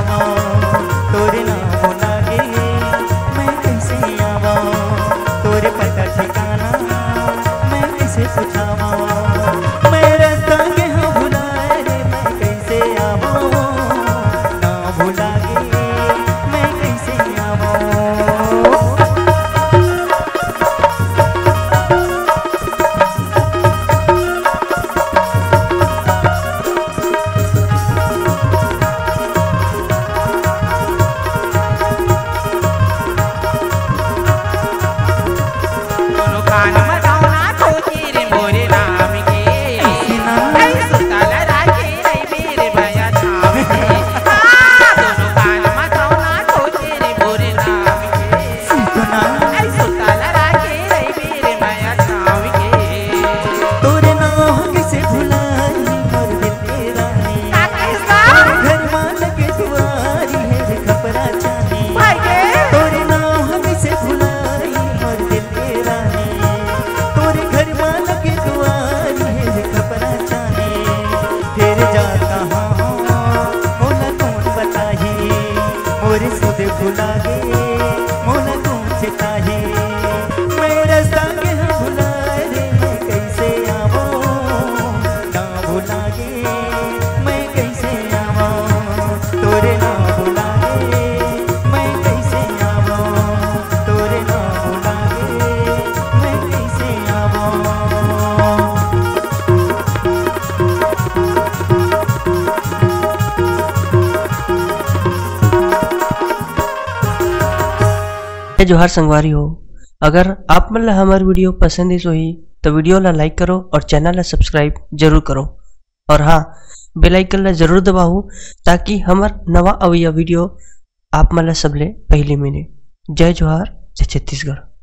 छुछावा तोरे नाम लागे मैं कैसे आवा तोरे पता ठिकाना मैं कैसे पूछावा मैं रास्ता के हाँ भुलाए रे मैं कैसे आवा ना भुलागे मैं कैसे आवा। मोरे सुध भुलागे मोला कौन चिताही मैं रास्ता के हाँ भुलाए रे मैं कैसे आवो ना भुलागे मैं कैसे आवो तोरे ना भुलागे मैं कैसे आवो तोरे ना भुलागे मैं कैसे आवो। जोहार संगवारी हो, अगर आप मन ला हमार वीडियो पसंद ही सोही तो वीडियो ला लाइक करो और चैनल ला सब्सक्राइब जरूर करो और हाँ बेल आइकन ला जरूर दबाओ ताकि हमार नवा अवैया वीडियो आप मन ला सबले पहले मिले। जय जोहार, जय छत्तीसगढ़।